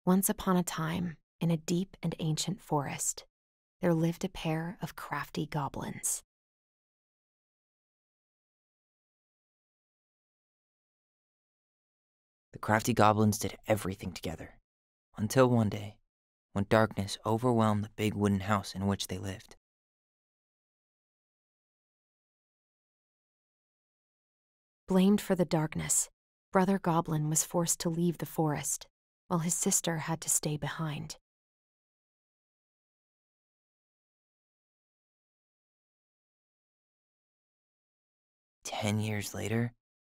Once upon a time, in a deep and ancient forest, there lived a pair of crafty goblins. The crafty goblins did everything together, until one day, when darkness overwhelmed the big wooden house in which they lived. Blamed for the darkness, Brother Goblin was forced to leave the forest, while his sister had to stay behind. "10 years later,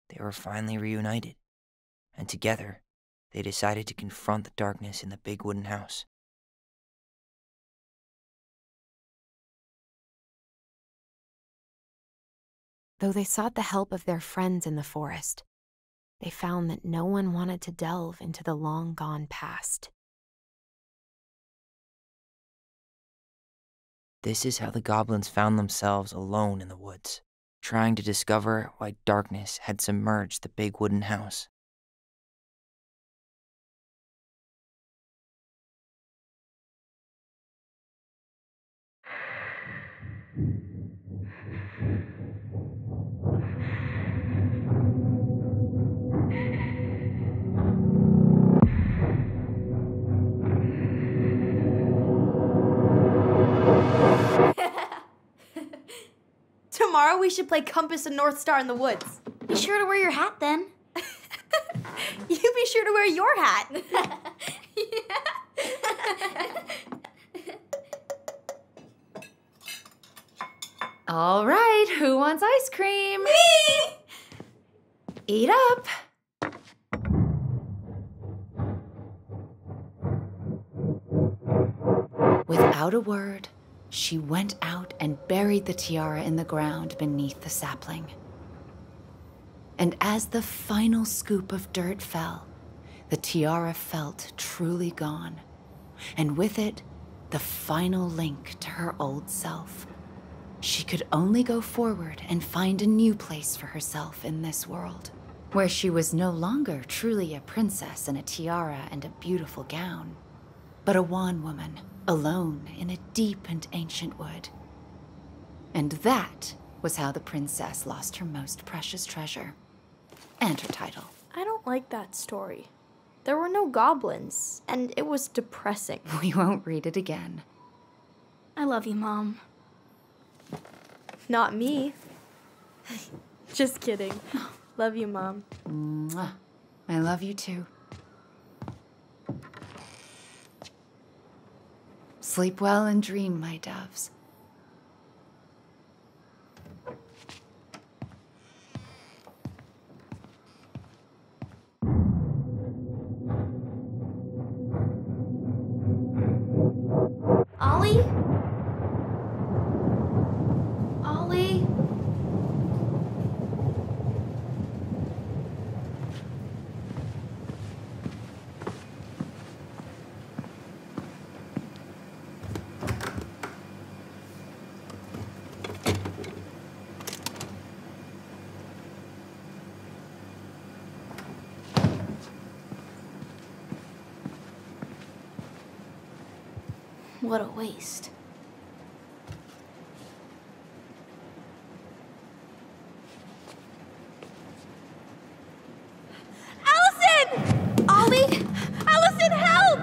they were finally reunited, and together, they decided to confront the darkness in the big wooden house. Though they sought the help of their friends in the forest, they found that no one wanted to delve into the long-gone past. This is how the goblins found themselves alone in the woods, trying to discover why darkness had submerged the big wooden house. Tomorrow we should play Compass and North Star in the woods. Be sure to wear your hat then. You be sure to wear your hat. All right, who wants ice cream? Me! Eat up. Without a word, she went out and buried the tiara in the ground beneath the sapling. And as the final scoop of dirt fell, the tiara felt truly gone, and with it, the final link to her old self. She could only go forward and find a new place for herself in this world, where she was no longer truly a princess in a tiara and a beautiful gown, but a wan woman, alone in a deep and ancient wood. And that was how the princess lost her most precious treasure, and her title. I don't like that story. There were no goblins, and it was depressing. We won't read it again. I love you, Mom. Not me. Just kidding. Love you, Mom. Mwah. I love you too. Sleep well and dream, my doves. Ollie? Ollie? What a waste. Allison! Ollie! Allison, help!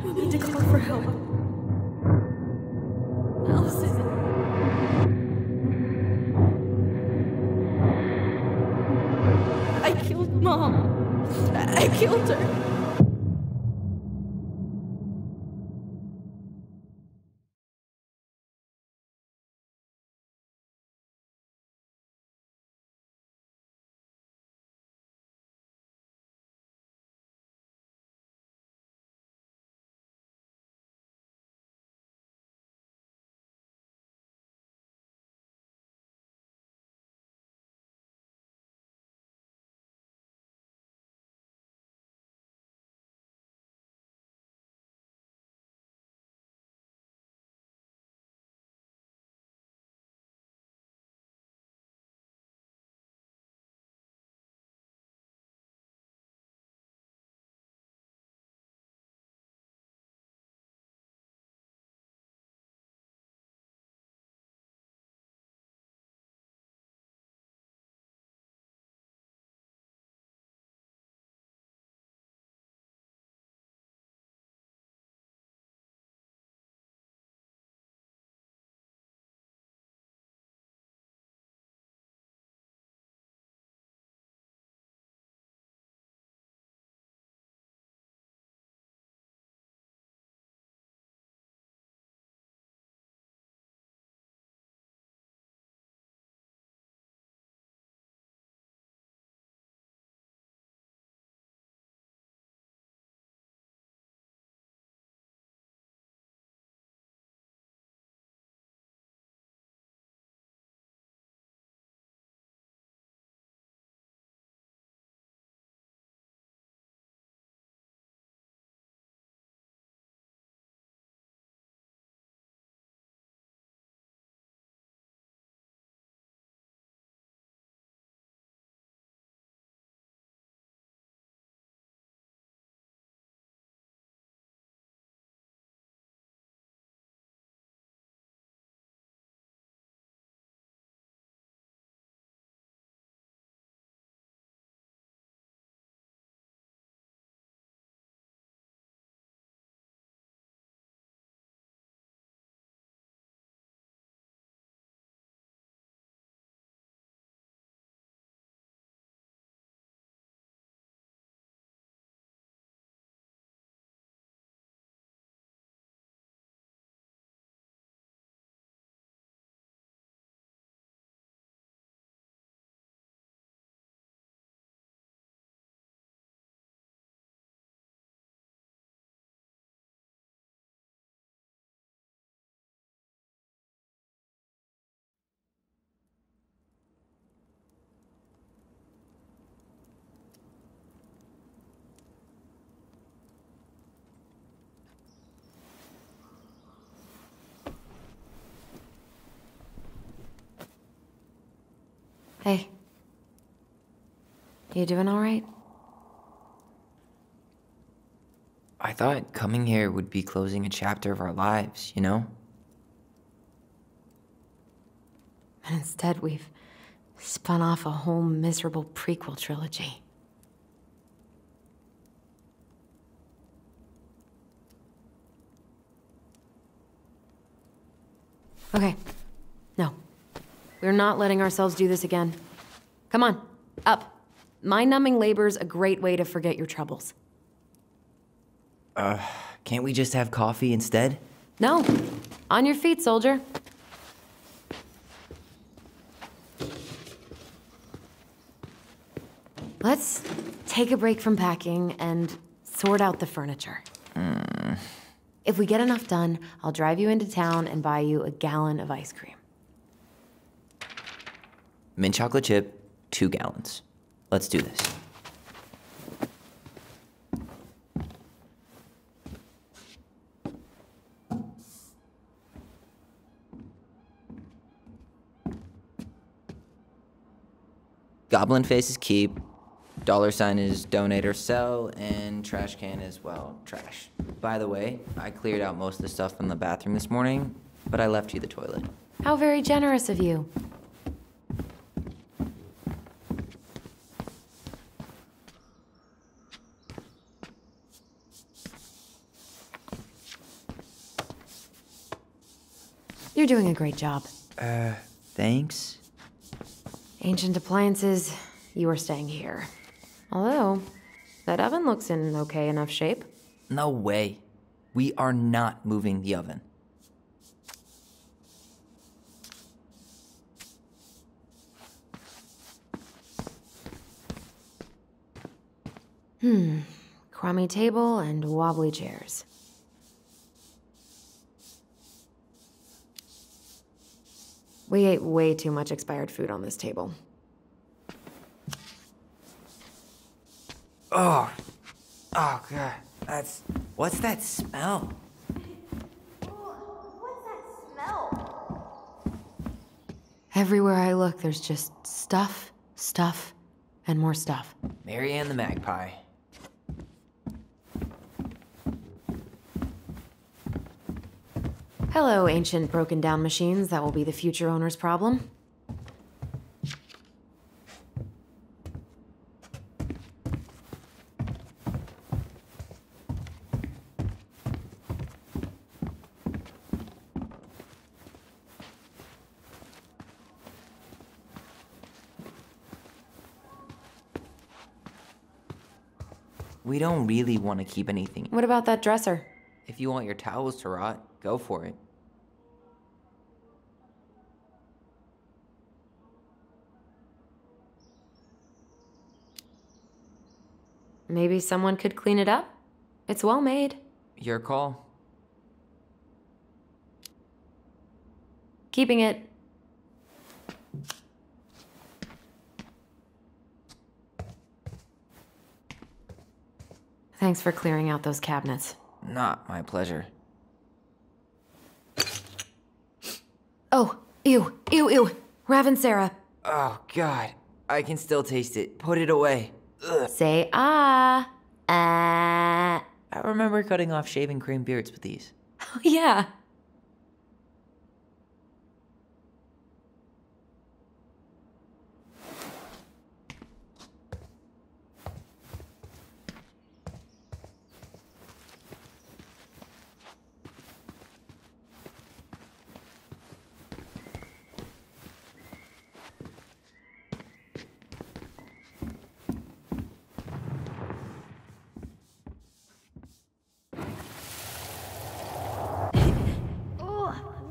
I need to call for help. I killed Mom. I killed her. Hey. You doing all right? I thought coming here would be closing a chapter of our lives, you know? And instead, we've spun off a whole miserable prequel trilogy. Okay. No. We're not letting ourselves do this again. Come on, up. Mind-numbing labor's a great way to forget your troubles. Can't we just have coffee instead? No. On your feet, soldier. Let's take a break from packing and sort out the furniture. If we get enough done, I'll drive you into town and buy you a gallon of ice cream. Mint chocolate chip, 2 gallons. Let's do this. Goblin face is keep, $sign is donate or sell, and trash can is, well, trash. By the way, I cleared out most of the stuff from the bathroom this morning, but I left you the toilet. How very generous of you. You're doing a great job. Thanks? Ancient appliances you are staying here. Although, that oven looks in okay enough shape. No way. We are not moving the oven. Crummy table and wobbly chairs. We ate way too much expired food on this table. Oh God. What's that smell? What's that smell? Everywhere I look, there's just stuff, and more stuff. Marianne the Magpie. Hello, ancient broken down machines that will be the future owner's problem. We don't really want to keep anything. What about that dresser? If you want your towels to rot, go for it. Maybe someone could clean it up? It's well made. Your call. Keeping it. Thanks for clearing out those cabinets. Not my pleasure. Oh, ew. Rav Sarah. Oh, God. I can still taste it. Put it away. Ugh. Say ah. Ah. I remember cutting off shaving cream beards with these. Oh, yeah.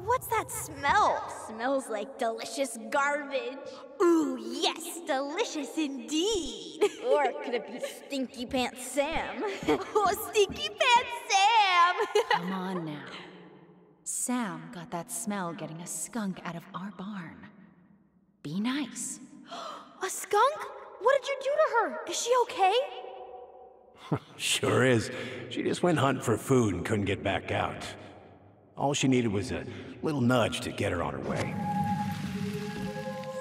What's that smell? Smells like delicious garbage. Ooh, yes, delicious indeed. Or could it be Stinky Pants Sam? Oh, Stinky Pants Sam! Come on now. Sam got that smell getting a skunk out of our barn. Be nice. A skunk? What did you do to her? Is she okay? Sure is. She just went hunting for food and couldn't get back out. All she needed was a little nudge to get her on her way.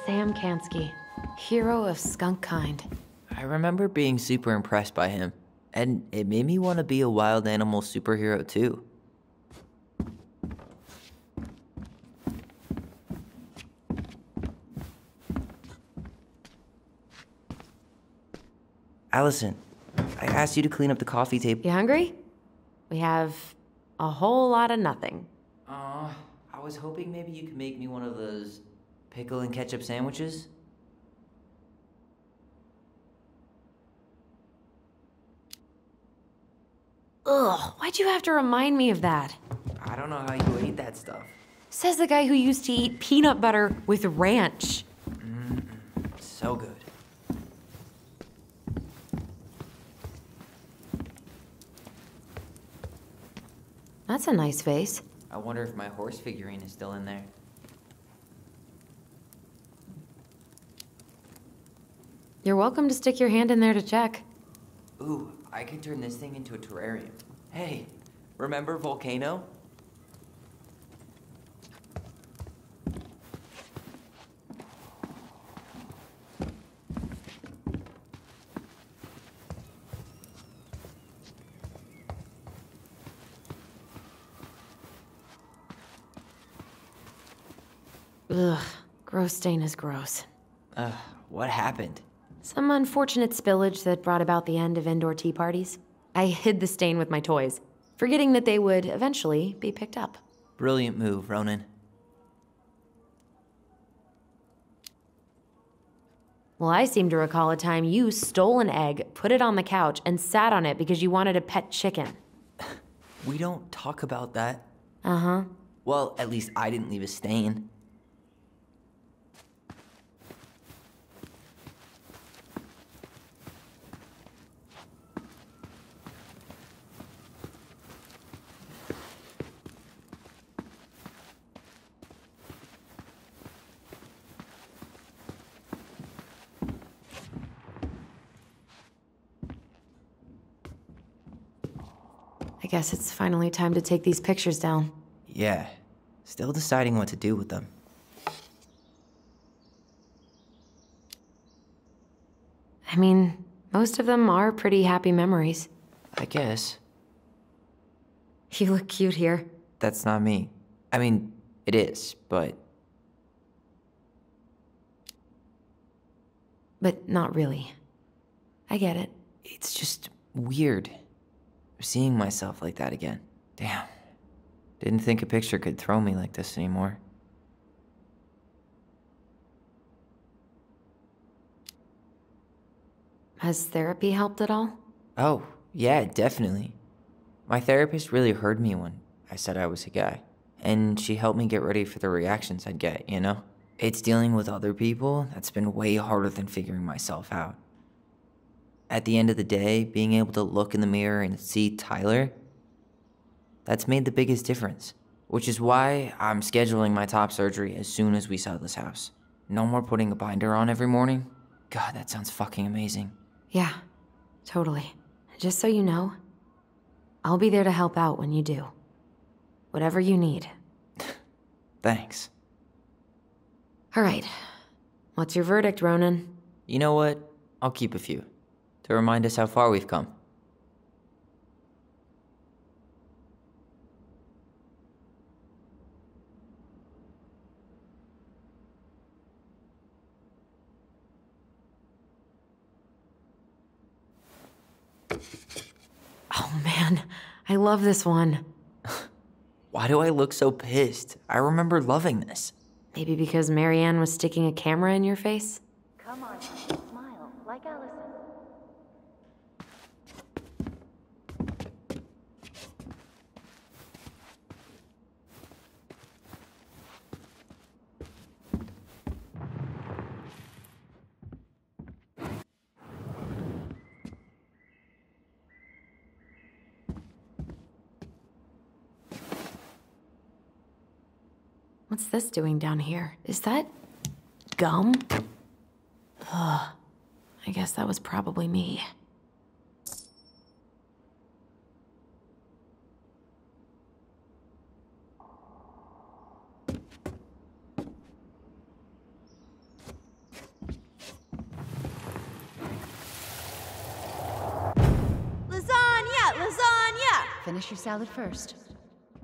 Sam Kansky, hero of skunk kind. I remember being super impressed by him, and it made me want to be a wild animal superhero too. Allison, I asked you to clean up the coffee table. You hungry? We have a whole lot of nothing. I was hoping maybe you could make me one of those pickle and ketchup sandwiches. Ugh, why'd you have to remind me of that? I don't know how you ate that stuff. Says the guy who used to eat peanut butter with ranch. So good. That's a nice vase. I wonder if my horse figurine is still in there. You're welcome to stick your hand in there to check. Ooh, I could turn this thing into a terrarium. Hey, remember Volcano? Ugh, gross stain is gross. What happened? Some unfortunate spillage that brought about the end of indoor tea parties. I hid the stain with my toys, forgetting that they would eventually be picked up. Brilliant move, Ronan. Well, I seem to recall a time you stole an egg, put it on the couch, and sat on it because you wanted a pet chicken. We don't talk about that. Uh-huh. Well, at least I didn't leave a stain. I guess it's finally time to take these pictures down. Yeah, still deciding what to do with them. I mean, most of them are pretty happy memories. I guess. You look cute here. That's not me. I mean, it is, but... But not really. I get it. It's just weird. Seeing myself like that again. Damn. Didn't think a picture could throw me like this anymore. Has therapy helped at all? Oh, yeah, definitely. My therapist really heard me when I said I was a guy. And she helped me get ready for the reactions I'd get, you know? It's dealing with other people that's been way harder than figuring myself out. At the end of the day, being able to look in the mirror and see Tyler, that's made the biggest difference. Which is why I'm scheduling my top surgery as soon as we sell this house. No more putting a binder on every morning. God, that sounds fucking amazing. Yeah, totally. Just so you know, I'll be there to help out when you do. Whatever you need. Thanks. All right. What's your verdict, Ronan? You know what? I'll keep a few. To remind us how far we've come. Oh man, I love this one. Why do I look so pissed? I remember loving this. Maybe because Marianne was sticking a camera in your face? Come on, smile, like Allison. What's this doing down here? Is that gum? Ugh. I guess that was probably me. Lasagna! Lasagna! Finish your salad first.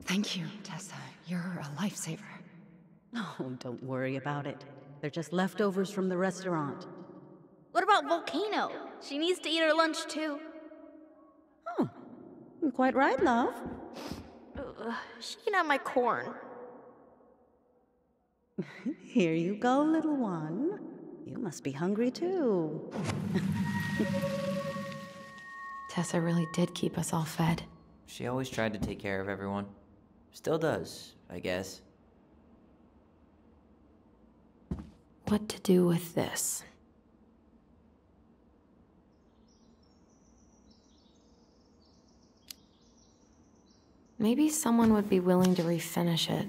Thank you, Tessa. You're a lifesaver. Oh, don't worry about it. They're just leftovers from the restaurant. What about Volcano? She needs to eat her lunch too. Oh, quite right, love. She can have my corn. Here you go, little one. You must be hungry too. Tessa really did keep us all fed. She always tried to take care of everyone. Still does, I guess. What to do with this? Maybe someone would be willing to refinish it.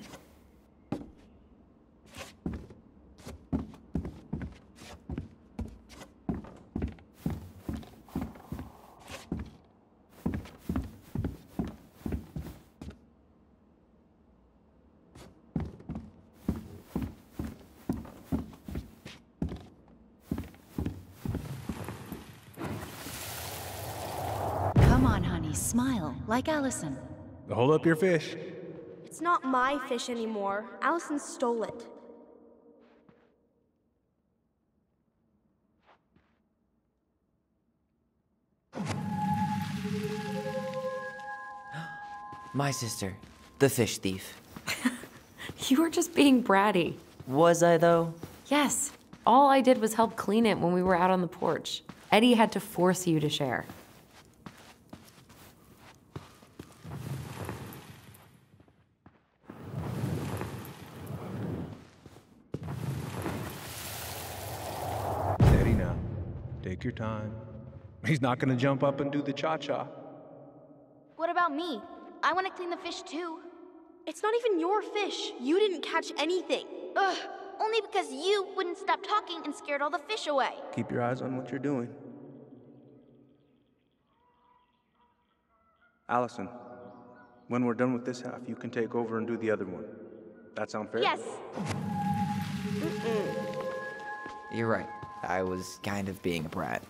Come on, honey, smile, like Allison. Hold up your fish. It's not my fish anymore. Allison stole it. My sister, the fish thief. You were just being bratty. Was I, though? Yes, All I did was help clean it when we were out on the porch. Eddie had to force you to share. Steady now. Take your time. He's not gonna jump up and do the cha-cha. What about me? I want to clean the fish too. It's not even your fish. You didn't catch anything. Ugh, only because you wouldn't stop talking and scared all the fish away. Keep your eyes on what you're doing. Allison, when we're done with this half, you can take over and do the other one. That sound fair? Yes. You're right. I was kind of being a brat.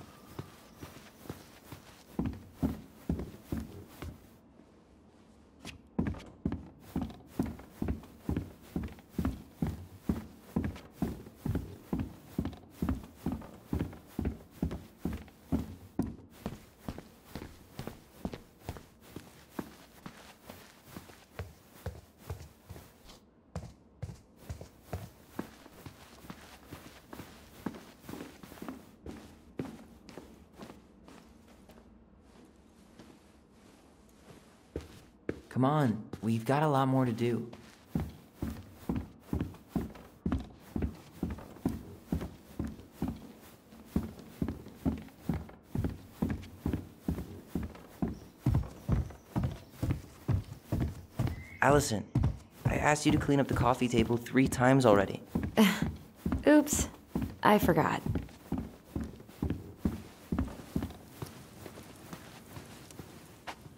Come on, we've got a lot more to do. Allison, I asked you to clean up the coffee table 3 times already. Oops, I forgot.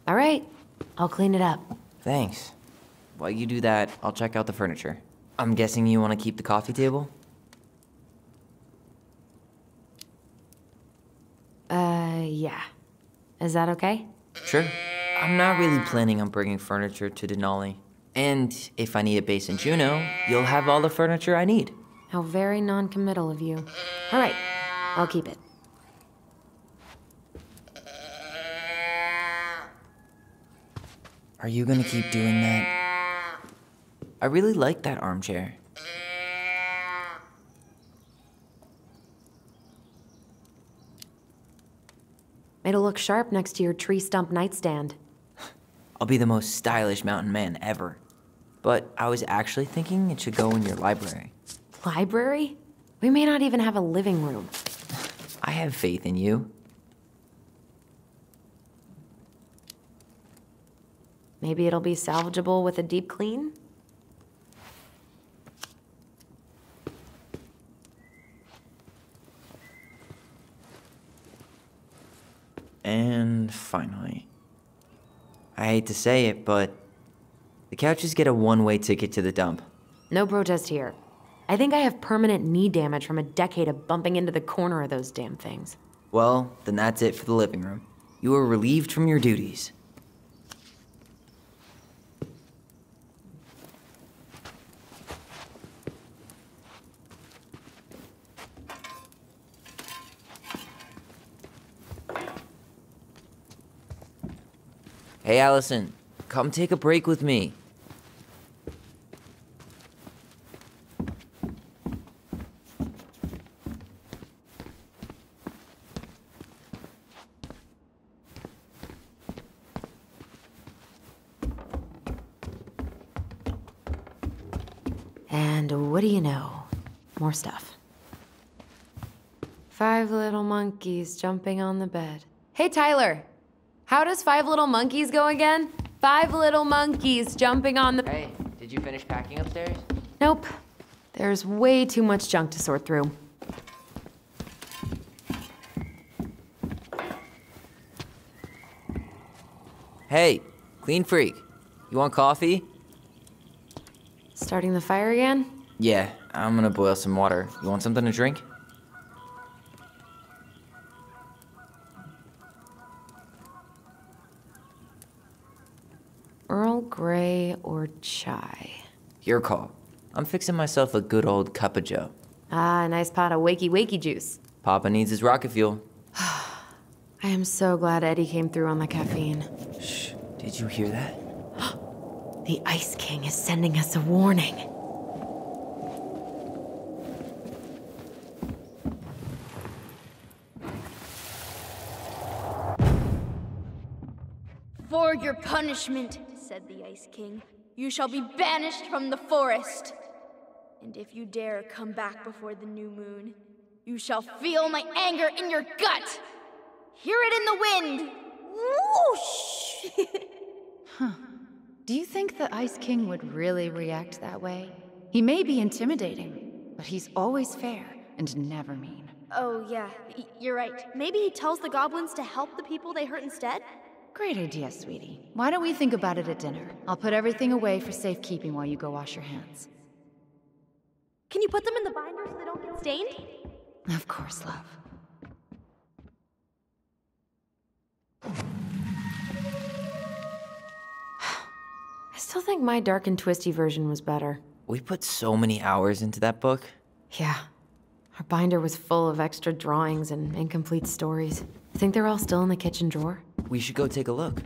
All right, I'll clean it up. Thanks. While you do that, I'll check out the furniture. I'm guessing you want to keep the coffee table? Yeah. Is that okay? Sure. I'm not really planning on bringing furniture to Denali. And if I need a base in Juneau, you'll have all the furniture I need. How very non-committal of you. All right, I'll keep it. Are you gonna keep doing that? I really like that armchair. It'll look sharp next to your tree stump nightstand. I'll be the most stylish mountain man ever. But I was actually thinking it should go in your library. Library? We may not even have a living room. I have faith in you. Maybe it'll be salvageable with a deep clean? And finally, I hate to say it, but the couches get a one-way ticket to the dump. No protest here. I think I have permanent knee damage from a decade of bumping into the corner of those damn things. Well, then that's it for the living room. You are relieved from your duties. Hey, Allison, come take a break with me. And what do you know? More stuff. 5 little monkeys jumping on the bed. Hey, Tyler! How does 5 little monkeys go again? 5 little monkeys jumping on the... Hey, did you finish packing upstairs? Nope. There's way too much junk to sort through. Hey, clean freak. You want coffee? Starting the fire again? Yeah, I'm gonna boil some water. You want something to drink? Earl Grey or chai? Your call. I'm fixing myself a good old cup of joe. Ah, a nice pot of wakey juice. Papa needs his rocket fuel. I am so glad Eddie came through on the caffeine. Shh, did you hear that? The Ice King is sending us a warning. For your punishment, said the Ice King, you shall be banished from the forest. And if you dare come back before the new moon, you shall feel my anger in your gut. Hear it in the wind. Whoosh! Do you think the Ice King would really react that way? He may be intimidating, but he's always fair and never mean. Oh, yeah, you're right. Maybe he tells the goblins to help the people they hurt instead? Great idea, sweetie. Why don't we think about it at dinner? I'll put everything away for safekeeping while you go wash your hands. Can you put them in the binder so they don't get stained? Of course, love. I still think my dark and twisty version was better. We put so many hours into that book. Yeah. Our binder was full of extra drawings and incomplete stories. I think they're all still in the kitchen drawer. We should go take a look.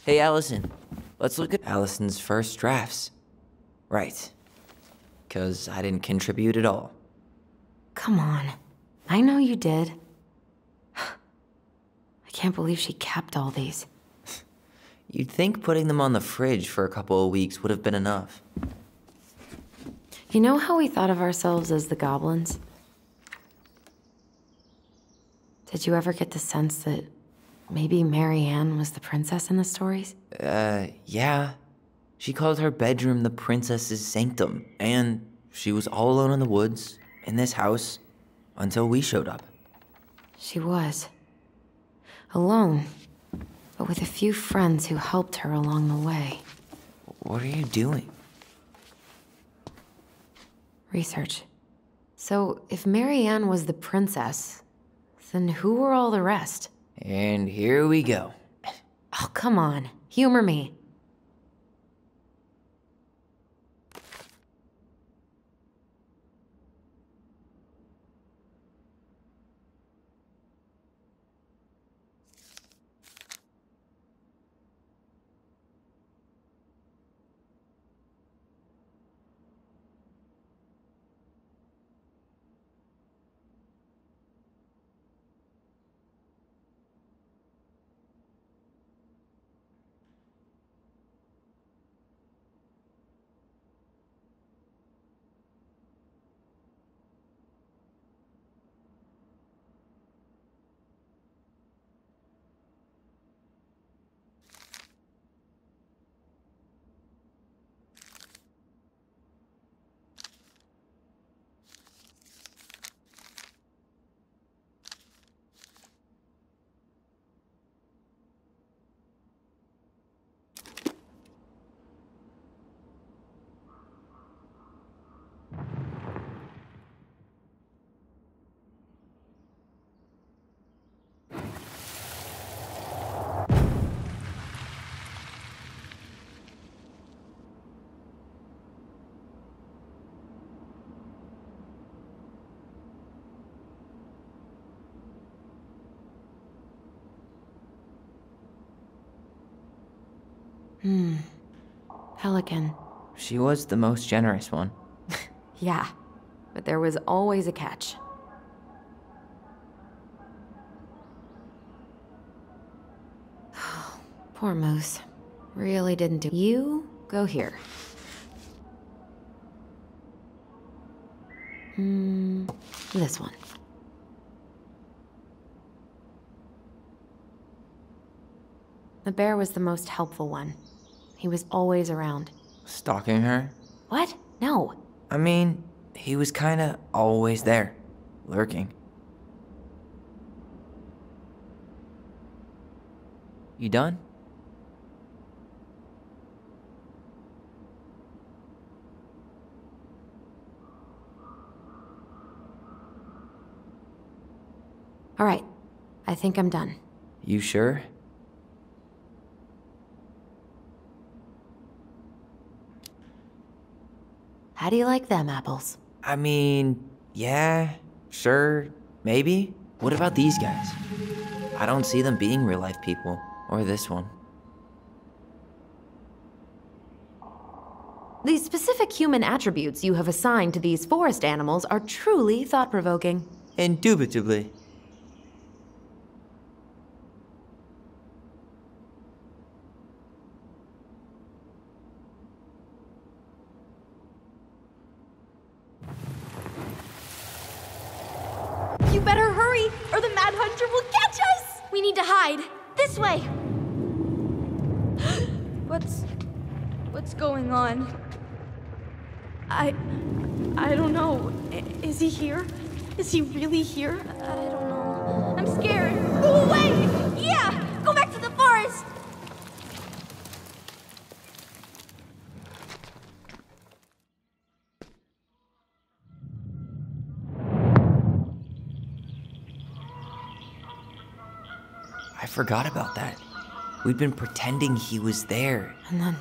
Hey, Allison. Let's look at Allison's first drafts. Right. 'Cause I didn't contribute at all. Come on. I know you did. I can't believe she kept all these. You'd think putting them on the fridge for a couple of weeks would have been enough. You know how we thought of ourselves as the goblins? Did you ever get the sense that maybe Mary Ann was the princess in the stories? Yeah. She called her bedroom the princess's sanctum, and she was all alone in the woods, in this house, until we showed up. She was. Alone, but with a few friends who helped her along the way. What are you doing? Research. So, if Mary Ann was the princess, then who were all the rest? And here we go. Oh, come on. Humor me. Pelican. She was the most generous one. Yeah, but there was always a catch. Poor Moose. Really didn't do. You go here. This one. The bear was the most helpful one. He was always around. Stalking her? What? No. I mean, he was kinda always there, lurking. You done? All right. I think I'm done. You sure? How do you like them apples? I mean, yeah, sure, maybe. What about these guys? I don't see them being real-life people, or this one. The specific human attributes you have assigned to these forest animals are truly thought-provoking. Indubitably. You better hurry, or the Mad Hunter will catch us! We need to hide. This way! What's going on? I don't know. Is he here? Is he really here? I don't know. I'm scared. Go away! Yeah! Go back to the forest! I forgot about that. We'd been pretending he was there. And then,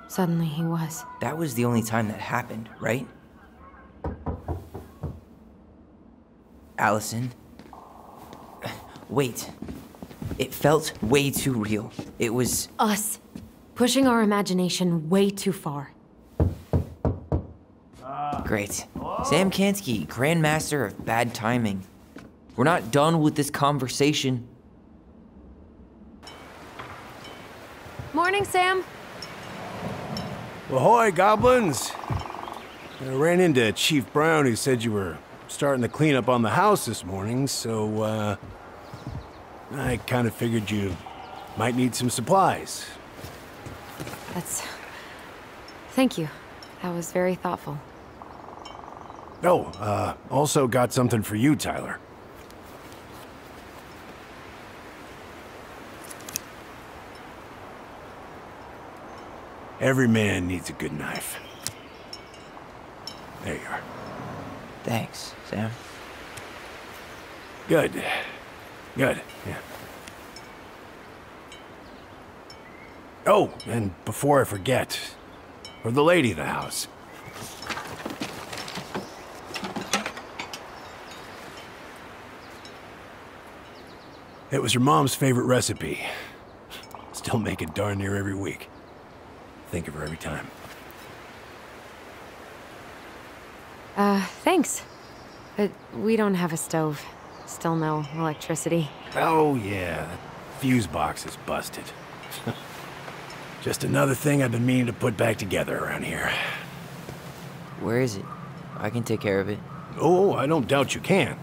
suddenly he was. That was the only time that happened, right? Allison? Wait. It felt way too real. It was... Us. Pushing our imagination way too far. Great. Sam Kansky, Grandmaster of Bad Timing. We're not done with this conversation. Morning, Sam. Ahoy, goblins! I ran into Chief Brown, who said you were starting to clean up on the house this morning, so, I kind of figured you might need some supplies. Thank you. That was very thoughtful. Oh, also got something for you, Tyler. Every man needs a good knife. There you are. Thanks, Sam. Good. Good, yeah. Oh, and before I forget, for the lady of the house. It was her mom's favorite recipe. Still make it darn near every week. Think of her every time. Thanks. But we don't have a stove. Still no electricity. Oh, yeah. That fuse box is busted. Just another thing I've been meaning to put back together around here. Where is it? I can take care of it. Oh, I don't doubt you can.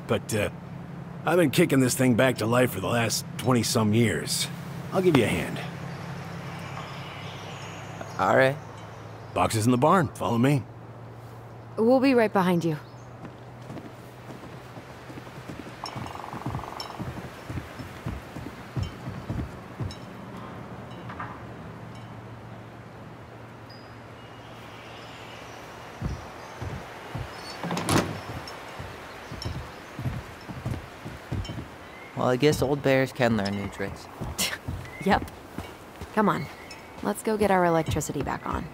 But, I've been kicking this thing back to life for the last 20-some years. I'll give you a hand. All right. Box is in the barn. Follow me. We'll be right behind you. Well, I guess old bears can learn new tricks. Yep. Come on. Let's go get our electricity back on.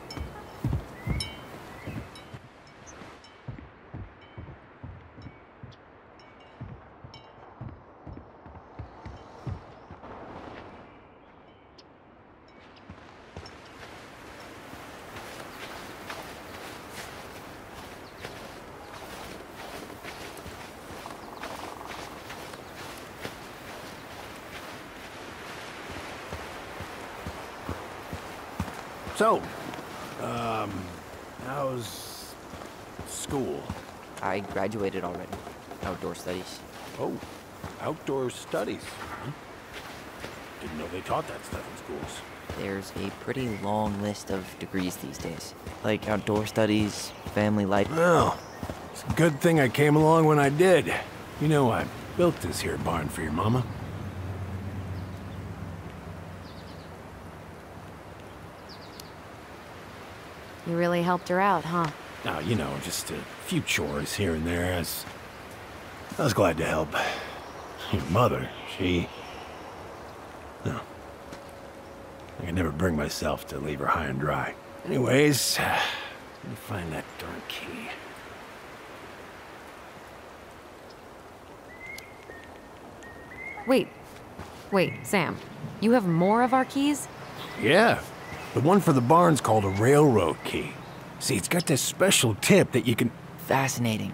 So, how's school? I graduated already. Outdoor studies. Oh, outdoor studies. Huh? Didn't know they taught that stuff in schools. There's a pretty long list of degrees these days. Like outdoor studies, family life. Well, it's a good thing I came along when I did. You know, I built this here barn for your mama. You really helped her out, huh? Now, you know, just a few chores here and there. I was glad to help. Your mother, no. I could never bring myself to leave her high and dry. Anyways, let me find that darn key. Wait, Sam. You have more of our keys? Yeah. The one for the barn's called a railroad key. See, it's got this special tip that you can... Fascinating.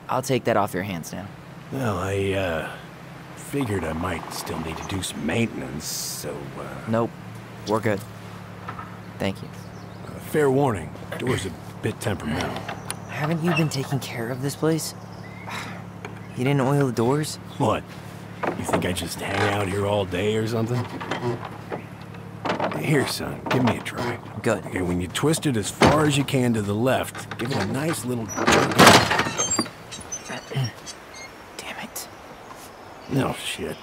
I'll take that off your hands now. Well, I, figured I might still need to do some maintenance, so, Nope. We're good. Thank you. Fair warning, door's a bit temperamental. Haven't you been taking care of this place? You didn't oil the doors? What? You think I just hang out here all day or something? Here, son, give me a try. Good. Okay, when you twist it as far as you can to the left, give it a nice little jerk. Damn it. No shit.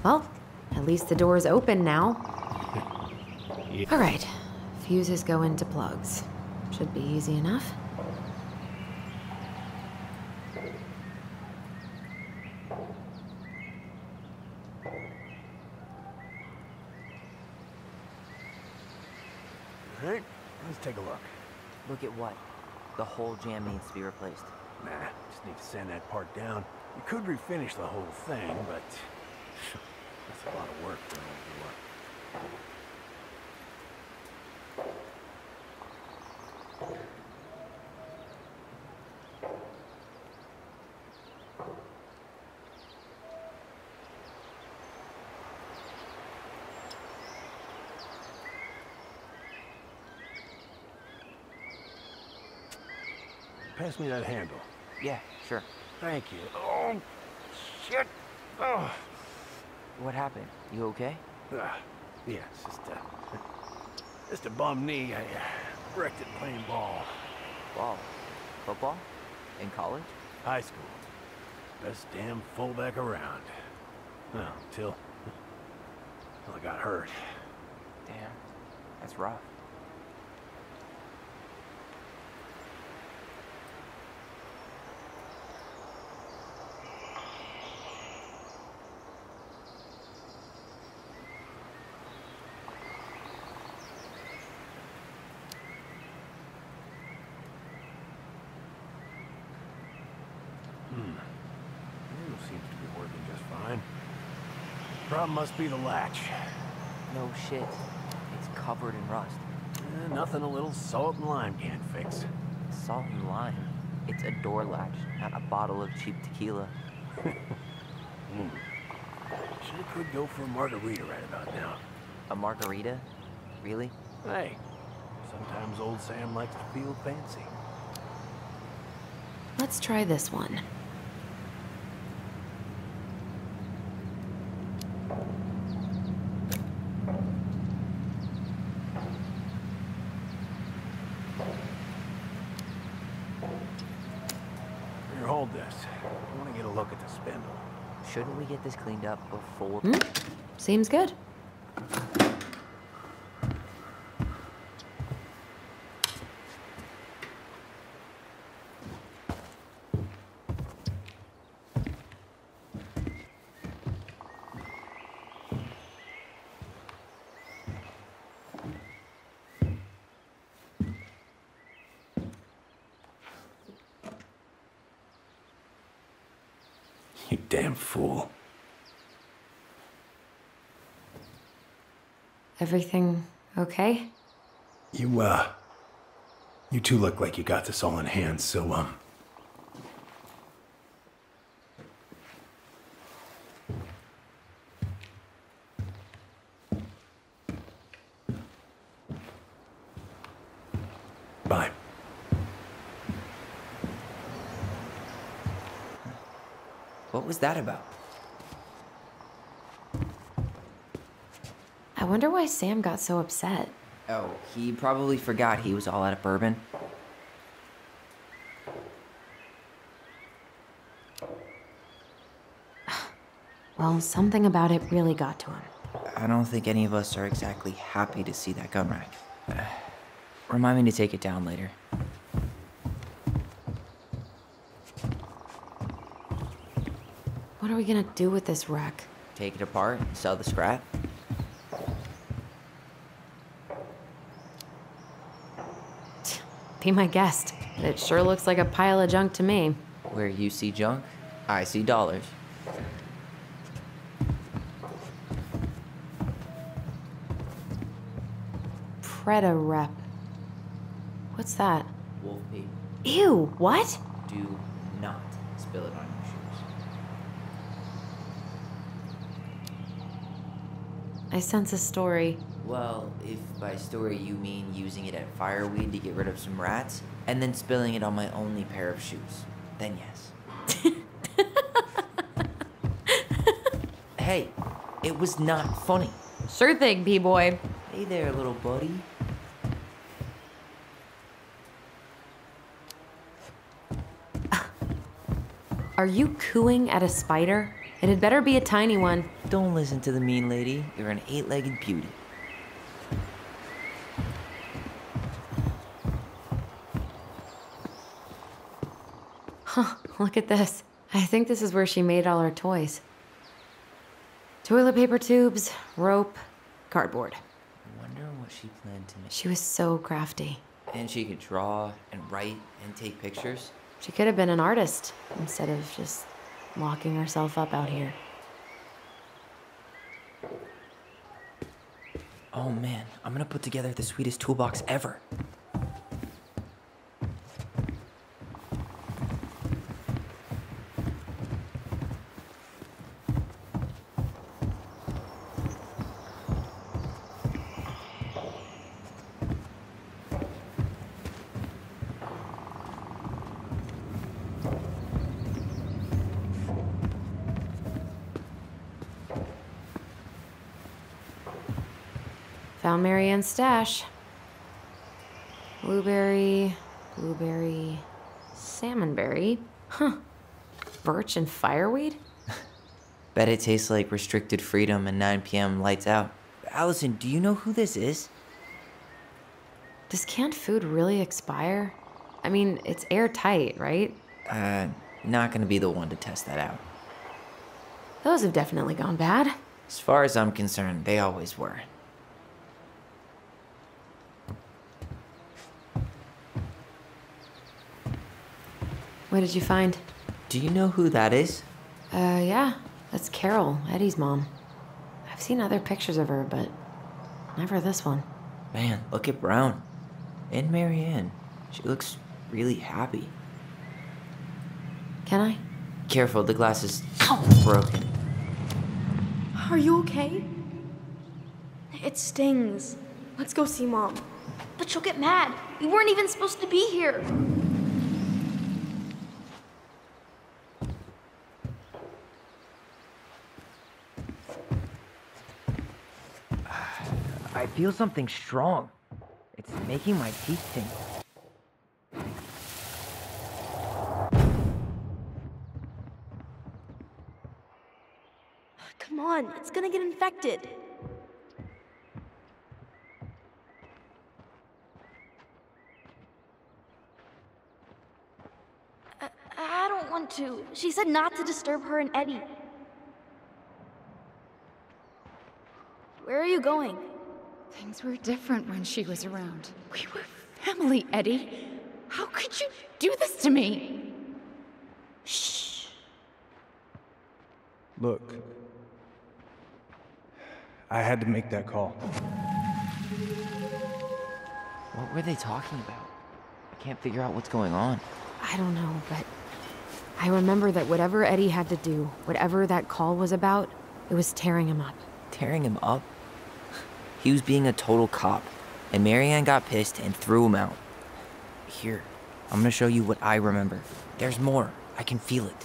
Well, at least the door's open now. Yeah. All right, fuses go into plugs. Should be easy enough. All right, let's take a look. Look at what? The whole jam needs to be replaced. Nah, just need to sand that part down. You could refinish the whole thing, but that's a lot of work for an old door. Pass me that handle. Yeah, sure. Thank you. Oh, shit. Oh. What happened? You okay? Yeah, it's just a bum knee. I wrecked it playing ball. Ball? Football? In college? High school. Best damn fullback around. Well, until I got hurt. Damn. That's rough. Seems to be working just fine. Problem must be the latch. No shit. It's covered in rust. Nothing a little salt and lime can't fix. Salt and lime. It's a door latch, not a bottle of cheap tequila. Sure could go for a margarita right about now. A margarita? Really? Hey, sometimes old Sam likes to feel fancy. Let's try this one. Here, hold this. I want to get a look at the spindle. Shouldn't we get this cleaned up before... Seems good. You damn fool. Everything okay? You two look like you got this all in hand, so, bye. What was that about? I wonder why Sam got so upset. Oh, he probably forgot he was all out of bourbon. Well, something about it really got to him. I don't think any of us are exactly happy to see that gun rack. Remind me to take it down later. What are we gonna do with this wreck? Take it apart and sell the scrap? Be my guest. It sure looks like a pile of junk to me. Where you see junk, I see dollars. Preda rep. What's that? Wolf pee. Ew, what? Do not spill it on your shoes. I sense a story. Well, if by story you mean using it at fireweed to get rid of some rats, and then spilling it on my only pair of shoes, then yes. Hey, it was not funny. Sure thing, B-boy. Hey there, little buddy. Are you cooing at a spider? It had better be a tiny one. Don't listen to the mean lady. You're an 8-legged beauty. Huh, look at this. I think this is where she made all her toys. Toilet paper tubes, rope, cardboard. I wonder what she planned to make. She was so crafty. And she could draw and write and take pictures. She could have been an artist instead of just locking herself up out here. Oh man, I'm gonna put together the sweetest toolbox ever. Found Mary Ann's stash. Blueberry, salmonberry. Huh. Birch and fireweed? Bet it tastes like restricted freedom and 9 p.m. lights out. Allison, do you know who this is? Does canned food really expire? I mean, it's airtight, right? Not gonna be the one to test that out. Those have definitely gone bad. As far as I'm concerned, they always were. What did you find? Do you know who that is? Yeah. That's Carol, Eddie's mom. I've seen other pictures of her, but never this one. Man, look at Brown. And Mary Ann. She looks really happy. Can I? Careful, the glass is broken. Are you okay? It stings. Let's go see Mom. But she'll get mad. We weren't even supposed to be here. I feel something strong. It's making my teeth tingle. Come on, it's gonna get infected. I don't want to. She said not to disturb her and Eddie. Where are you going? Things were different when she was around. We were family, Eddie. How could you do this to me? Shh. Look, I had to make that call. What were they talking about? I can't figure out what's going on. I don't know, but I remember that whatever Eddie had to do, whatever that call was about, it was tearing him up. Tearing him up? He was being a total cop, and Mary Ann got pissed and threw him out. Here, I'm gonna show you what I remember. There's more. I can feel it.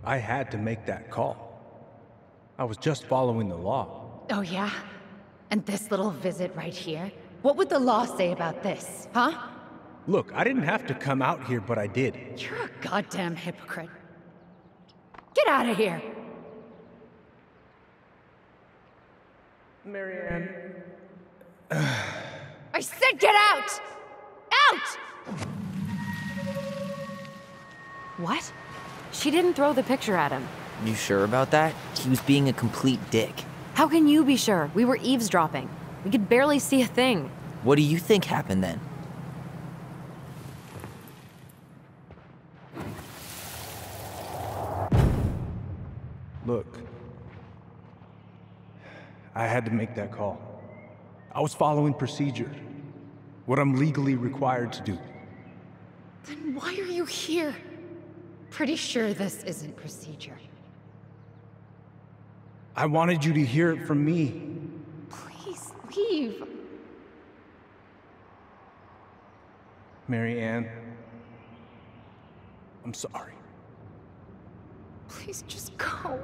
I had to make that call. I was just following the law. Oh, yeah? And this little visit right here? What would the law say about this, huh? Look, I didn't have to come out here, but I did. You're a goddamn hypocrite. Get out of here! Marianne. I said get out! Out! What? She didn't throw the picture at him. You sure about that? He was being a complete dick. How can you be sure? We were eavesdropping. We could barely see a thing. What do you think happened then? Look, I had to make that call. I was following procedure, what I'm legally required to do. Then why are you here? Pretty sure this isn't procedure. I wanted you to hear it from me. Please leave. Mary Ann, I'm sorry. Please just go.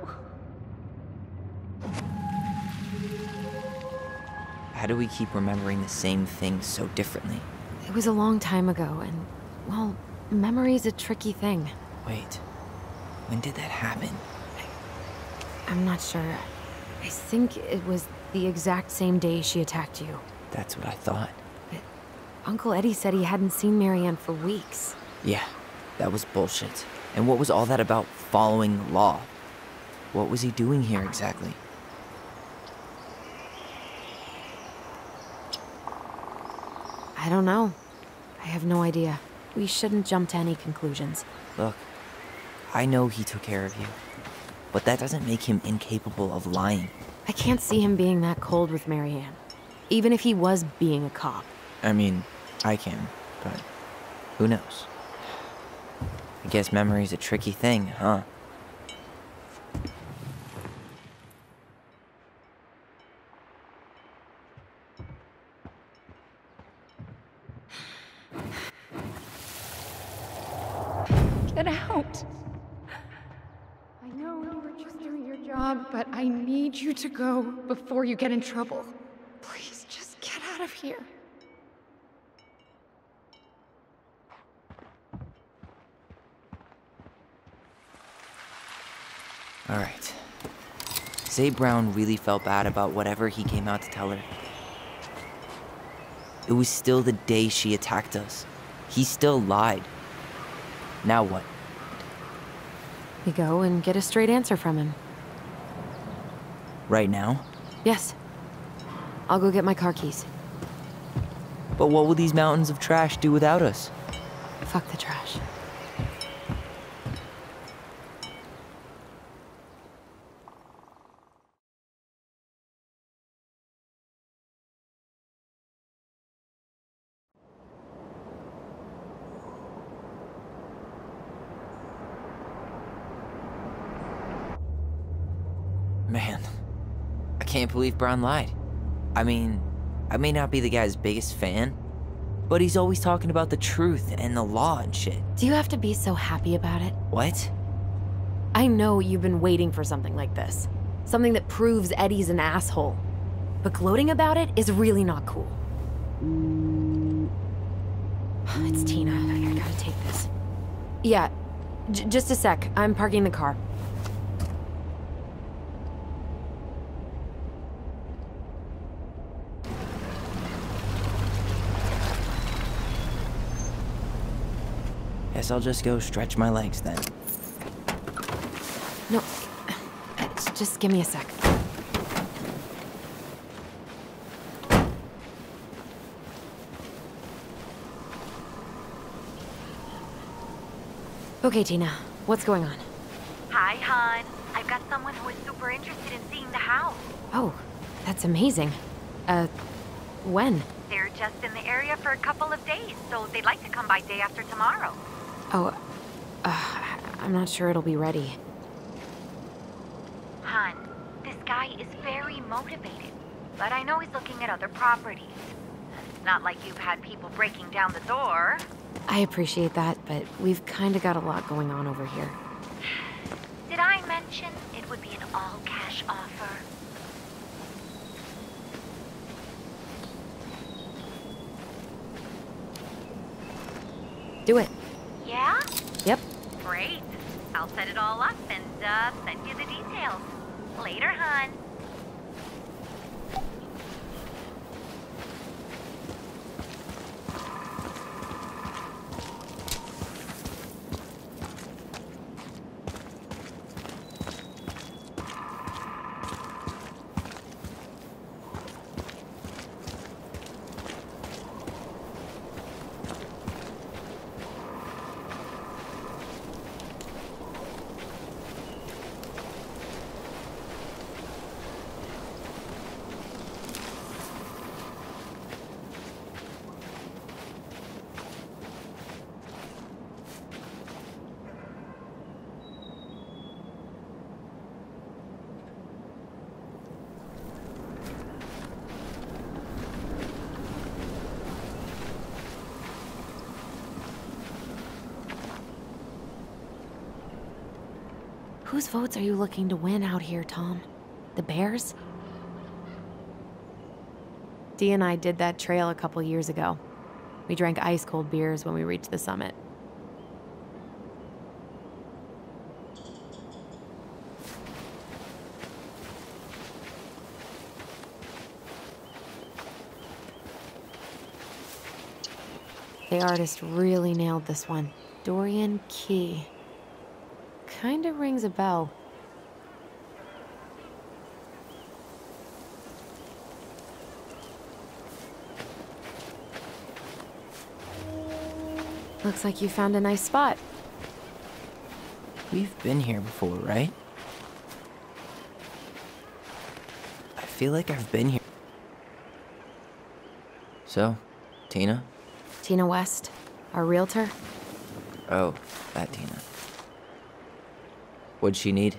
How do we keep remembering the same things so differently? It was a long time ago, and, well, memory's a tricky thing. Wait, when did that happen? I'm not sure. I think it was the exact same day she attacked you. That's what I thought. But Uncle Eddie said he hadn't seen Marianne for weeks. Yeah, that was bullshit. And what was all that about following law? What was he doing here exactly? I don't know. I have no idea. We shouldn't jump to any conclusions. Look, I know he took care of you, but that doesn't make him incapable of lying. I can't see him being that cold with Marianne, even if he was being a cop. I mean, I can, but who knows? I guess memory's a tricky thing, huh? Get out. I know you were just doing your job, but I need you to go before you get in trouble. Please, just get out of here. All right. Say Brown really felt bad about whatever he came out to tell her. It was still the day she attacked us. He still lied. Now what? We go and get a straight answer from him. Right now? Yes. I'll go get my car keys. But what will these mountains of trash do without us? Fuck the trash. Man, I can't believe Brown lied. I mean, I may not be the guy's biggest fan, but he's always talking about the truth and the law and shit. Do you have to be so happy about it? What? I know you've been waiting for something like this. Something that proves Eddie's an asshole. But gloating about it is really not cool. It's Tina. I gotta take this. Yeah, just a sec. I'm parking the car. Guess I'll just go stretch my legs then. No, just give me a sec. Okay, Tina, what's going on? Hi, hon. I've got someone who is super interested in seeing the house. Oh, that's amazing. When? They're just in the area for a couple of days, so they'd like to come by day after tomorrow. Oh, I'm not sure it'll be ready. Hon, this guy is very motivated, but I know he's looking at other properties. It's not like you've had people breaking down the door. I appreciate that, but we've kind of got a lot going on over here. Did I mention it would be an all-cash offer? Do it. Yeah? Yep. Great. I'll set it all up and send you the details. Later, hon. Whose votes are you looking to win out here, Tom? The Bears? Dee and I did that trail a couple years ago. We drank ice-cold beers when we reached the summit. The artist really nailed this one. Dorian Key. Kinda rings a bell. Looks like you found a nice spot. We've been here before, right? I feel like I've been here. So, Tina? Tina West, our realtor. Oh, that Tina. What'd she need?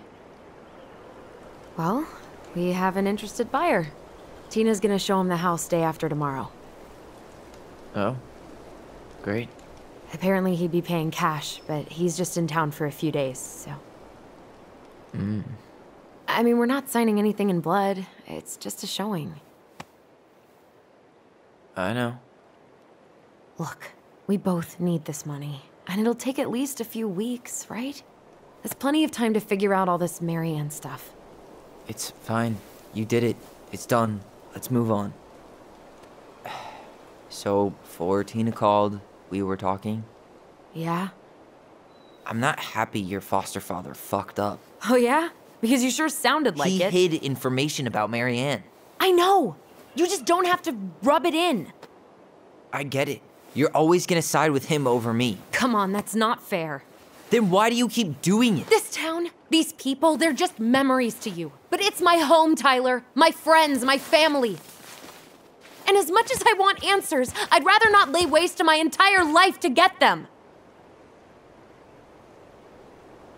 Well, we have an interested buyer. Tina's gonna show him the house day after tomorrow. Oh, great. Apparently he'd be paying cash, but he's just in town for a few days, so... I mean, we're not signing anything in blood. It's just a showing. I know. Look, we both need this money, and it'll take at least a few weeks, right? There's plenty of time to figure out all this Marianne stuff. It's fine. You did it. It's done. Let's move on. So, before Tina called, we were talking. Yeah? I'm not happy your foster father fucked up. Oh yeah? Because you sure sounded like it. He hid information about Marianne. I know! You just don't have to rub it in. I get it. You're always gonna side with him over me. Come on, that's not fair. Then why do you keep doing it? This town, these people, they're just memories to you. But it's my home, Tyler. My friends, my family. And as much as I want answers, I'd rather not lay waste to my entire life to get them.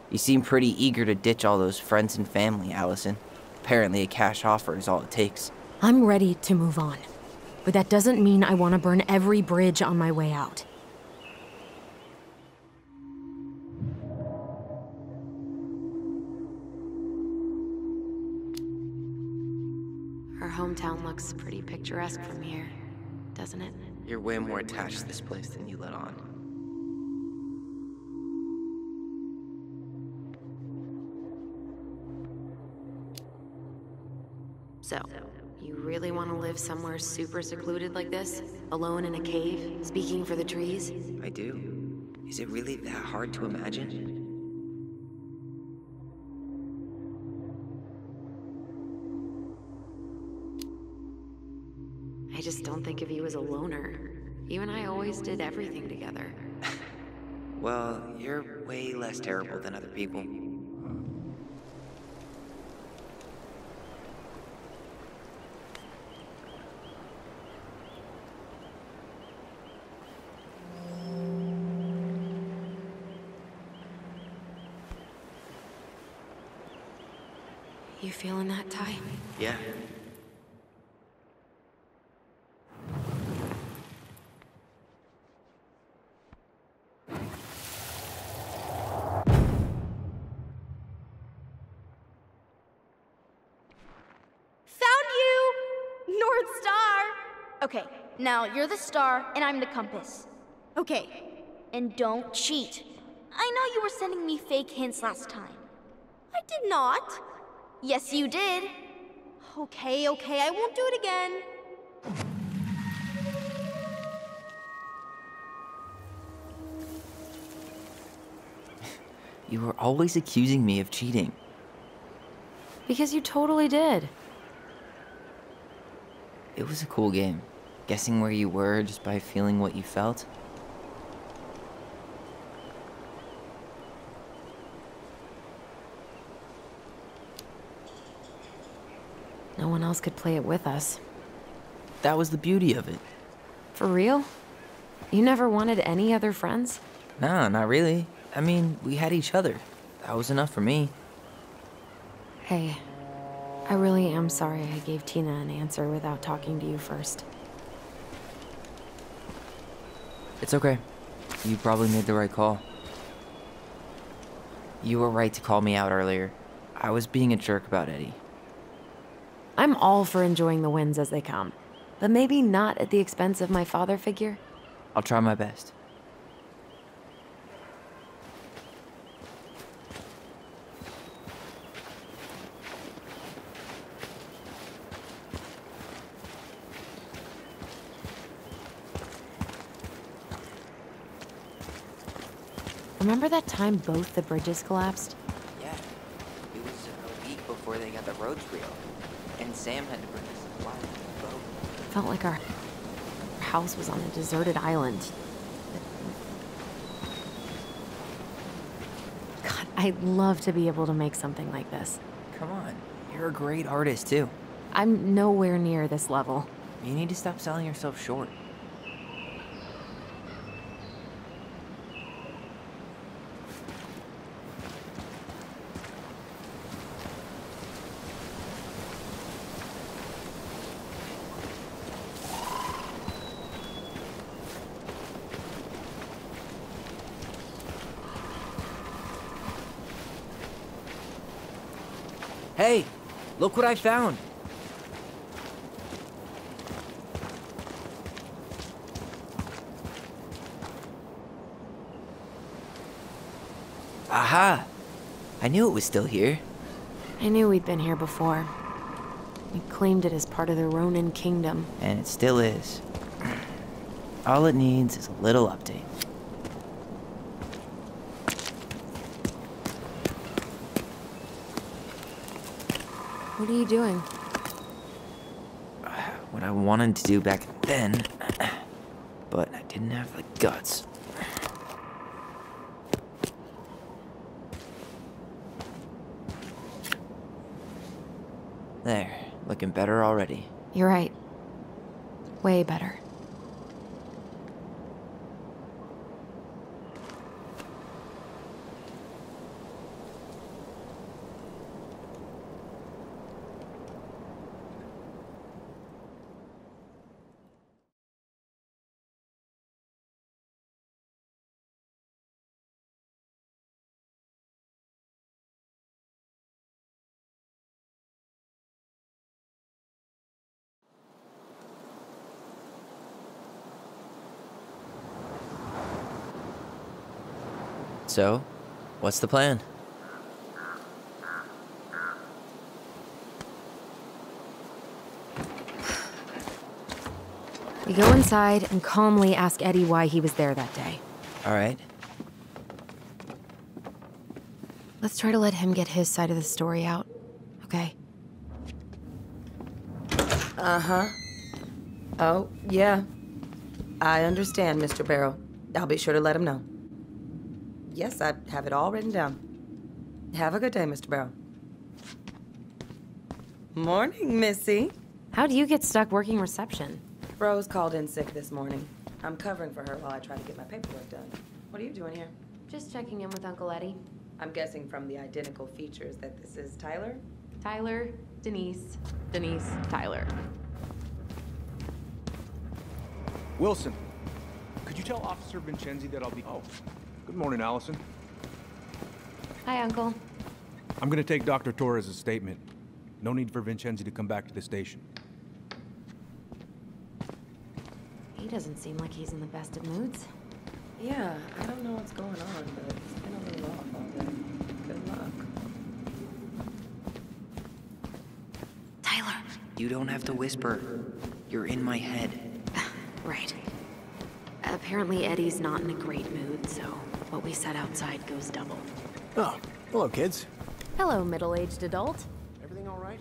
You seem pretty eager to ditch all those friends and family, Allison. Apparently a cash offer is all it takes. I'm ready to move on. But that doesn't mean I want to burn every bridge on my way out. Our hometown looks pretty picturesque from here, doesn't it? You're way more attached to this place than you let on. So, you really want to live somewhere super secluded like this? Alone in a cave, speaking for the trees? I do. Is it really that hard to imagine? I just don't think of you as a loner. You and I always did everything together. Well, you're way less terrible than other people. You feeling that, Ty? Yeah. Okay, now you're the star and I'm the compass. Okay, and don't cheat. I know you were sending me fake hints last time. I did not. Yes, you did. Okay, I won't do it again. You were always accusing me of cheating. Because you totally did. It was a cool game. Guessing where you were just by feeling what you felt. No one else could play it with us. That was the beauty of it. For real? You never wanted any other friends? Nah, not really. I mean, we had each other. That was enough for me. Hey, I really am sorry I gave Tina an answer without talking to you first. It's okay. You probably made the right call. You were right to call me out earlier. I was being a jerk about Eddie. I'm all for enjoying the wins as they come, but maybe not at the expense of my father figure. I'll try my best. Remember that time both the bridges collapsed? Yeah. It was a week before they got the roads reopened. And Sam had to bring us supplies on the boat. Felt like our house was on a deserted island. God, I'd love to be able to make something like this. Come on. You're a great artist, too. I'm nowhere near this level. You need to stop selling yourself short. Hey, look what I found. Aha! I knew it was still here. I knew we'd been here before. We claimed it as part of the Ronin kingdom. And it still is. All it needs is a little update. What are you doing? What I wanted to do back then, but I didn't have the guts. There, looking better already. You're right. Way better. So, what's the plan? We go inside and calmly ask Eddie why he was there that day. All right. Let's try to let him get his side of the story out, okay? Uh-huh. Oh, yeah. I understand, Mr. Barrow. I'll be sure to let him know. Yes, I have it all written down. Have a good day, Mr. Barrow. Morning, Missy. How do you get stuck working reception? Rose called in sick this morning. I'm covering for her while I try to get my paperwork done. What are you doing here? Just checking in with Uncle Eddie. I'm guessing from the identical features that this is Tyler? Tyler, Denise, Denise, Tyler. Wilson, could you tell Officer Vincenzi that I'll be... Oh, good morning, Allison. Hi, Uncle. I'm gonna take Dr. Torres' statement. No need for Vincenzi to come back to the station. He doesn't seem like he's in the best of moods. Yeah, I don't know what's going on, but it's been a little off all day. Good luck. Tyler. You don't have to whisper. You're in my head. Right. Apparently Eddie's not in a great mood, so what we said outside goes double. Oh, hello, kids. Hello, middle-aged adult. Everything all right?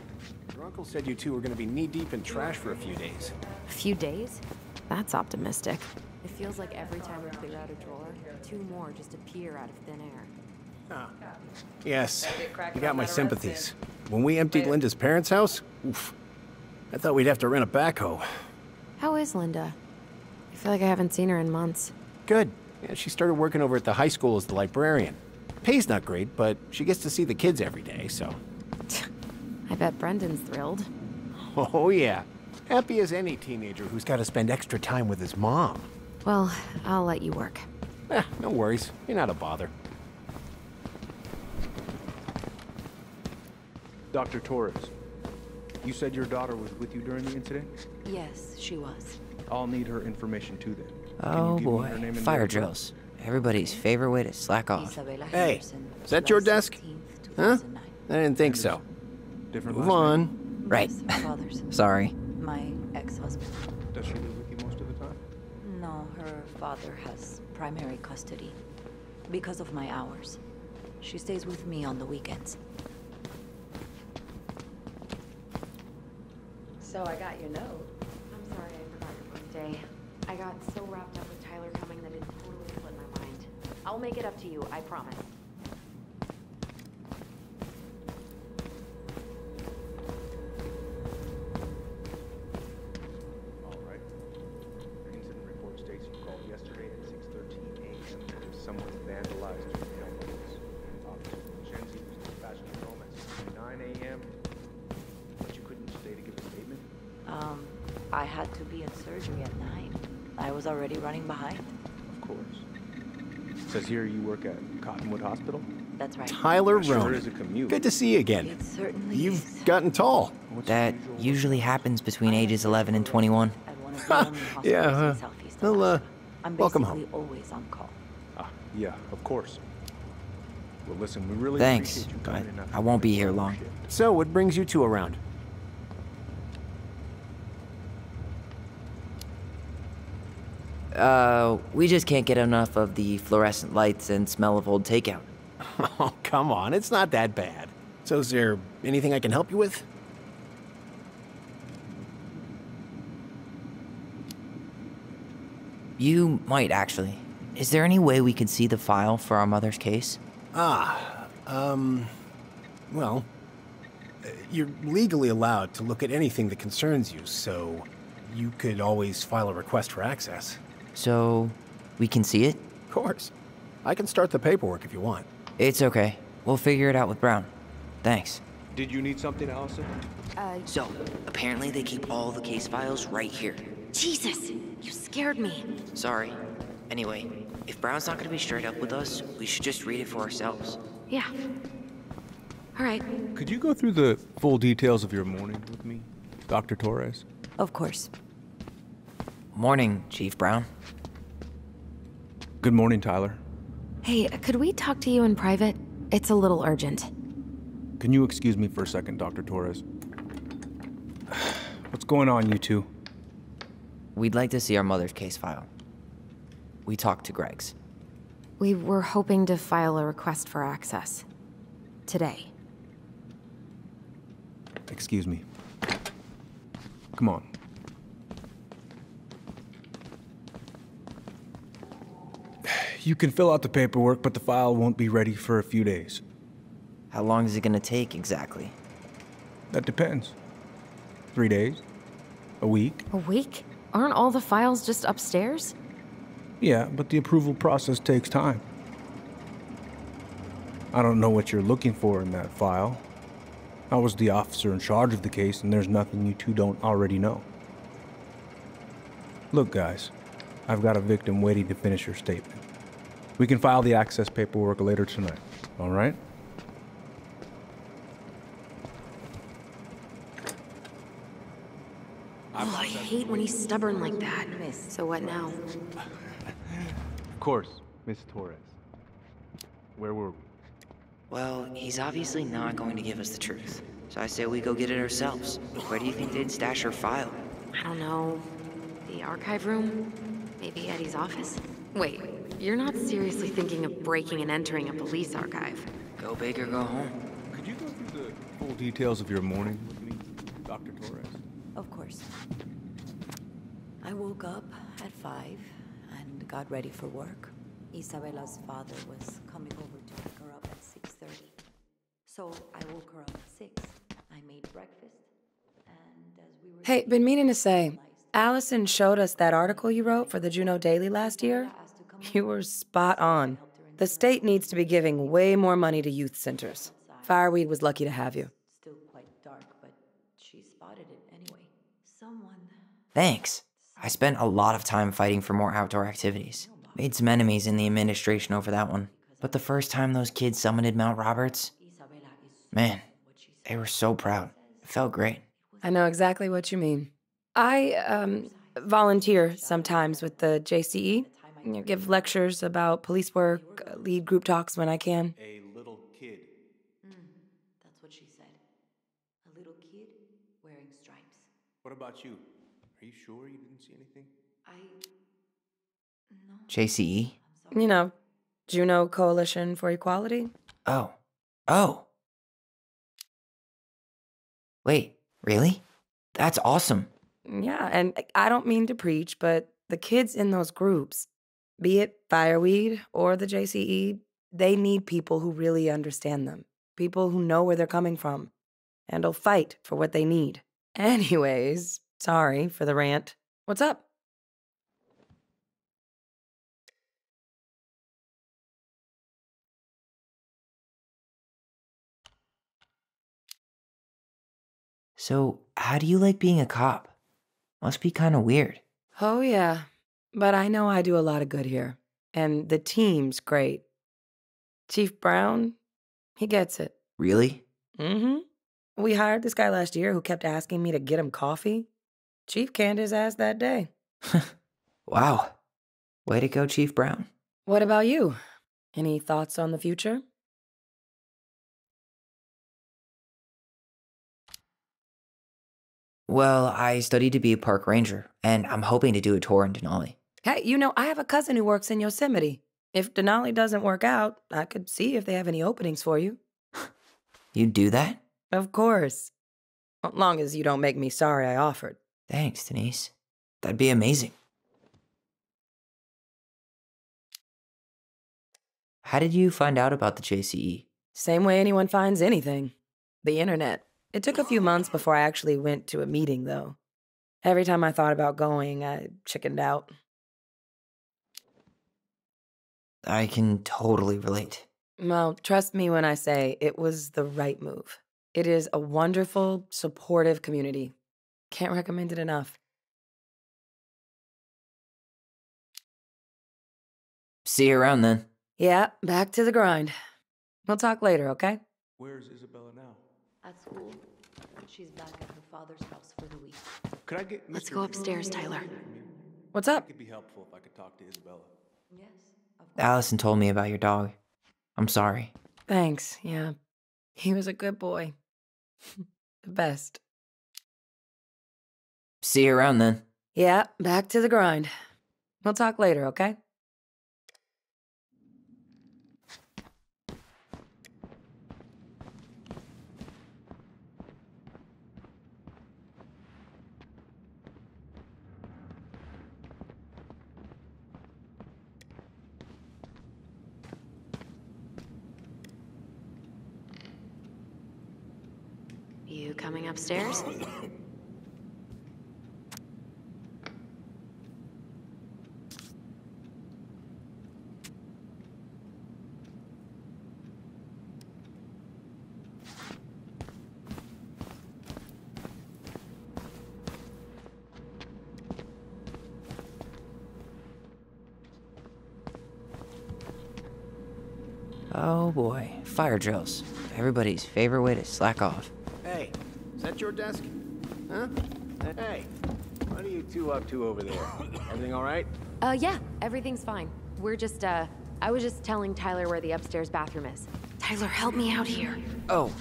Your uncle said you two were going to be knee-deep in trash for a few days. A few days? That's optimistic. It feels like every time we clear out a drawer, two more just appear out of thin air. Ah. Yes, you got my sympathies. When we emptied Linda's parents' house, oof, I thought we'd have to rent a backhoe. How is Linda? I feel like I haven't seen her in months. Good. Yeah, she started working over at the high school as the librarian. Pay's not great, but she gets to see the kids every day, so... I bet Brendan's thrilled. Oh, yeah. Happy as any teenager who's got to spend extra time with his mom. Well, I'll let you work. No worries. You're not a bother. Dr. Torres, you said your daughter was with you during the incident? Yes, she was. I'll need her information too then. Oh boy, fire drills. Everybody's favorite way to slack off. Hey, is that your desk? Huh? I didn't think so. Different Move last on. name? Right. Father's. Sorry. My ex-husband. Does she live with you most of the time? No, her father has primary custody. Because of my hours. She stays with me on the weekends. So I got your note. I'm sorry I forgot your birthday. I got so wrapped up with Tyler coming that it totally slipped my mind. I'll make it up to you, I promise. All right. Incident report states you called yesterday at 6:13 a.m. Someone vandalized your mailbox. Officer Mackenzie was dispatched to home at 9 a.m. But you couldn't stay to give a statement? I had to be at surgery at 9. I was already running behind. Of course. Says here you work at Cottonwood Hospital? That's right. Tyler Sure Ronan. is a commute. Good to see you again. It certainly You've is. gotten tall. That usually happens between ages 11 and 21. At one of the only hospitals Yeah, in Southeast well, Alaska. I'm welcome basically home. always on call. Ah, yeah, of course. Well, listen, we really Thanks, appreciate you but coming in after I won't be here your long. shift. So, what brings you two around? We just can't get enough of the fluorescent lights and smell of old takeout. Oh, come on. It's not that bad. So, is there anything I can help you with? You might, actually. Is there any way we could see the file for our mother's case? Well, you're legally allowed to look at anything that concerns you, so you could always file a request for access. So, we can see it? Of course. I can start the paperwork if you want. It's okay. We'll figure it out with Brown. Thanks. Did you need something, Allison? So, apparently they keep all the case files right here. Jesus, you scared me. Sorry. Anyway, if Brown's not gonna be straight up with us, we should just read it for ourselves. Yeah. All right. Could you go through the full details of your morning with me, Dr. Torres? Of course. Morning, Chief Brown. Good morning, Tyler. Hey, could we talk to you in private? It's a little urgent. Can you excuse me for a second, Dr. Torres? What's going on, you two? We'd like to see our mother's case file. We talked to Greg's. We were hoping to file a request for access. Today. Excuse me. Come on. You can fill out the paperwork, but the file won't be ready for a few days. How long is it gonna take exactly? That depends. 3 days? A week? A week? Aren't all the files just upstairs? Yeah, but the approval process takes time. I don't know what you're looking for in that file. I was the officer in charge of the case, and there's nothing you two don't already know. Look, guys, I've got a victim waiting to finish her statement. We can file the access paperwork later tonight, all right? Oh, I hate when he's stubborn like that. So what now? Of course, Miss Torres. Where were we? Well, he's obviously not going to give us the truth. So I say we go get it ourselves. Where do you think they'd stash her file? I don't know. The archive room? Maybe Eddie's office? Wait, you're not seriously thinking of breaking and entering a police archive? Go big or go home. Could you go through the full details of your morning with me, Dr. Torres? Of course. I woke up at 5 and got ready for work. Isabella's father was coming over to pick her up at 6:30. So I woke her up at 6. I made breakfast, and as we were... Hey, been meaning to say, Allison showed us that article you wrote for the Juneau Daily last year. You were spot on. The state needs to be giving way more money to youth centers. Fireweed was lucky to have you. Still quite dark, but she spotted it anyway. Someone... Thanks. I spent a lot of time fighting for more outdoor activities. Made some enemies in the administration over that one. But the first time those kids summited Mount Roberts, man, They were so proud. It felt great. I know exactly what you mean. I volunteer sometimes with the JCE. Give lectures about police work, lead group talks when I can. A little kid. That's what she said. A little kid wearing stripes. What about you? Are you sure you didn't see anything? No. JCE? You know, Juneau Coalition for Equality. Oh. Oh. Wait, really? That's awesome. Yeah, and I don't mean to preach, but the kids in those groups, be it Fireweed or the JCE, they need people who really understand them. People who know where they're coming from and will fight for what they need. Anyways, sorry for the rant. What's up? So, how do you like being a cop? Must be kind of weird. Oh, yeah. But I know I do a lot of good here. And the team's great. Chief Brown, he gets it. Really? Mm-hmm. We hired this guy last year who kept asking me to get him coffee. Chief canned his ass that day. Wow. Way to go, Chief Brown. What about you? Any thoughts on the future? Well, I studied to be a park ranger, and I'm hoping to do a tour in Denali. Hey, you know, I have a cousin who works in Yosemite. If Denali doesn't work out, I could see if they have any openings for you. You'd do that? Of course. As long as you don't make me sorry I offered. Thanks, Denise. That'd be amazing. How did you find out about the JCE? Same way anyone finds anything. The internet. It took a few months before I actually went to a meeting, though. Every time I thought about going, I chickened out. I can totally relate. Well, trust me when I say it was the right move. It is a wonderful, supportive community. Can't recommend it enough. See you around then. Yeah, back to the grind. We'll talk later, okay? Where's Isabella now? At school. She's back at her father's house for the week. Could I get Mr. Let's go upstairs, Tyler. What's up? It could be helpful if I could talk to Isabella. Yes, of course. Allison told me about your dog. I'm sorry. Thanks, yeah. He was a good boy. The best. See you around then. Yeah, back to the grind. We'll talk later, okay? You coming upstairs? Oh boy, fire drills. Everybody's favorite way to slack off. Hey, is that your desk? Huh? Hey, what are you two up to over there? Everything all right? Yeah, everything's fine. We're just, I was just telling Tyler where the upstairs bathroom is. Tyler, help me out here. Oh,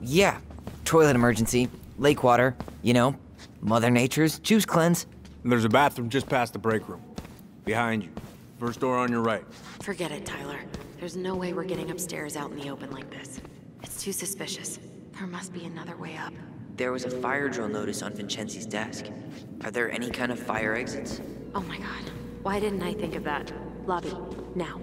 yeah. Toilet emergency, lake water, you know, Mother Nature's juice cleanse. There's a bathroom just past the break room. Behind you. First door on your right. Forget it, Tyler. There's no way we're getting upstairs out in the open like this. It's too suspicious. There must be another way up. There was a fire drill notice on Vincenzi's desk. Are there any kind of fire exits? Oh my god. Why didn't I think of that? Lobby, now.